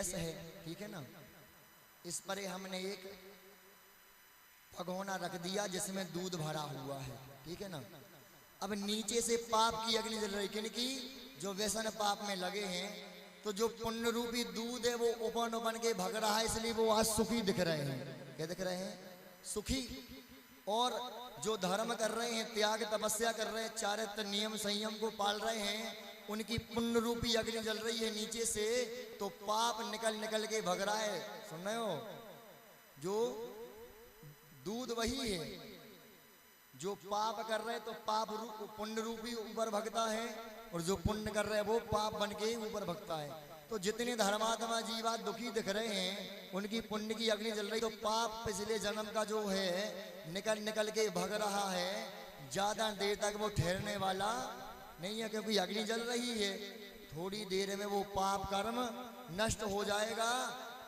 Gas है, ठीक है ना, इस पर हमने एक भगोना रख दिया जिसमें दूध भरा हुआ है, ठीक है ना। अब नीचे से पाप की अग्नि जल रही, किनकी? जो व्यसन पाप में लगे हैं। तो जो पुण्य रूपी दूध है वो ओपन ओपन के भग रहा है, इसलिए वो आज सुखी दिख रहे हैं। क्या दिख रहे हैं? सुखी। और जो धर्म कर रहे हैं, त्याग तपस्या कर रहे हैं, चारित्र नियम संयम को पाल रहे हैं, उनकी पुण्य रूपी अग्नि जल रही है नीचे से, तो पाप निकल निकल के भग रहा है। सुन रहे हो? जो दूध वही है, जो पाप कर रहे तो पाप पुण्य रूपी ऊपर भगता है, और जो पुण्य कर रहे हैं वो पाप बन के ऊपर भगता है। तो जितने धर्मात्मा जीवा दुखी दिख रहे हैं, उनकी पुण्य की अग्नि जल रही, तो पाप पिछले जन्म का जो है निकल निकल के भग रहा है। ज्यादा देर तक वो ठहरने वाला नहीं है, क्योंकि अग्नि जल रही है। थोड़ी देर में वो पाप कर्म नष्ट हो जाएगा।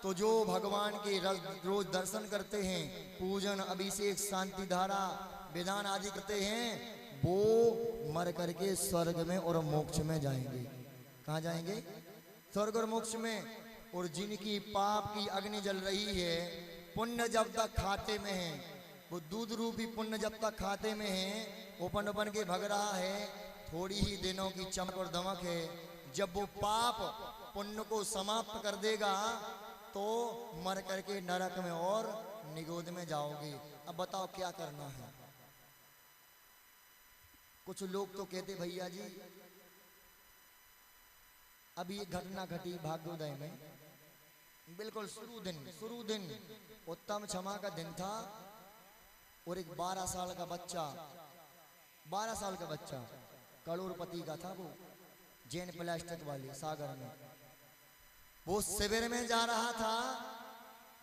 तो जो भगवान के रोज दर्शन करते हैं, पूजन अभिषेक शांति धारा विधान आदि करते हैं, वो मर करके स्वर्ग में और मोक्ष में जाएंगे। कहाँ जाएंगे? स्वर्ग और मोक्ष में। और जिनकी पाप की अग्नि जल रही है, पुण्य जब तक खाते में है, वो दूध रूपी पुण्य जब तक खाते में है, ओपन ओपन के भग रहा है, थोड़ी ही दिनों की चमक और दमक है। जब वो पाप पुण्य को समाप्त कर देगा, तो मर करके नरक में और निगोद में जाओगे। अब बताओ क्या करना है? कुछ लोग तो कहते भैया जी अभी एक घटना घटी भाग्योदय में, बिल्कुल शुरू दिन उत्तम क्षमा का दिन था, और एक 12 साल का बच्चा करोड़पति का था, वो जैन प्लास्टिक वाले सागर में, वो शिविर में जा रहा था।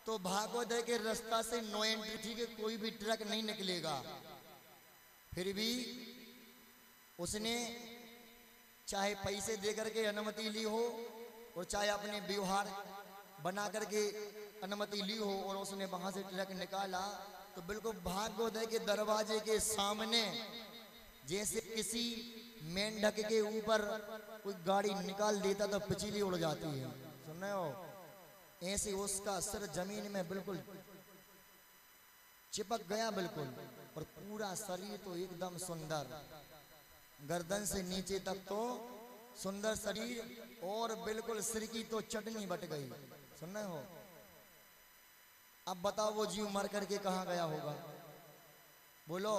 तो भाग्योदय के रास्ता से नो एंट्री थी कि कोई भी ट्रक नहीं निकलेगा। फिर भी उसने चाहे पैसे दे करके अनुमति ली हो, और चाहे अपने व्यवहार बना करके अनुमति ली हो, और उसने वहां से ट्रक निकाला। तो बिल्कुल भाग्योदय के दरवाजे के सामने जैसे किसी मेंढक के ऊपर कोई गाड़ी निकाल देता तो पिछली उड़ जाती है। सुन रहे हो? ऐसे उसका सिर जमीन में बिल्कुल चिपक गया बिल्कुल, और पूरा शरीर तो एकदम सुंदर, गर्दन से नीचे तक तो सुंदर शरीर, और बिल्कुल सिर की तो चटनी बट गई। सुन रहे हो? अब बताओ वो जीव मर करके कहां गया होगा? बोलो।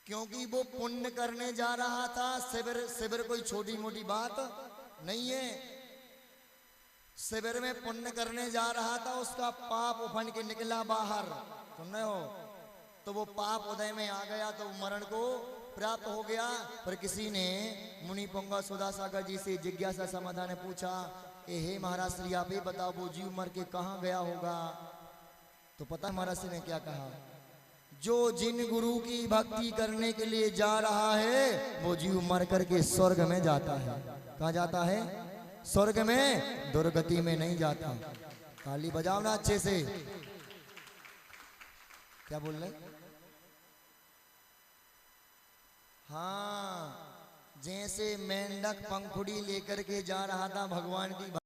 क्योंकि वो पुण्य करने जा रहा था। शिविर कोई छोटी मोटी बात नहीं है। शिविर में पुण्य करने जा रहा था, उसका पाप उफन के निकला बाहर। सुन रहे हो? तो वो पाप उदय में आ गया, तो मरण को प्राप्त हो गया। पर किसी ने मुनि पुंगा सुधा सागर जी से जिज्ञासा समाधान ने पूछा कि हे महाराज श्री, आप ही बताओ वो जीव मर के कहाँ गया होगा? तो पता है महाराज श्री ने क्या कहा? जो जिन गुरु की भक्ति करने के लिए जा रहा है, वो जीव मर करके स्वर्ग में जाता है। कहाँ जाता है? स्वर्ग में, दुर्गति में नहीं जाता। ताली बजाओ ना अच्छे से। क्या बोल रहे? हाँ, जैसे मेंढक पंखुड़ी लेकर के जा रहा था भगवान की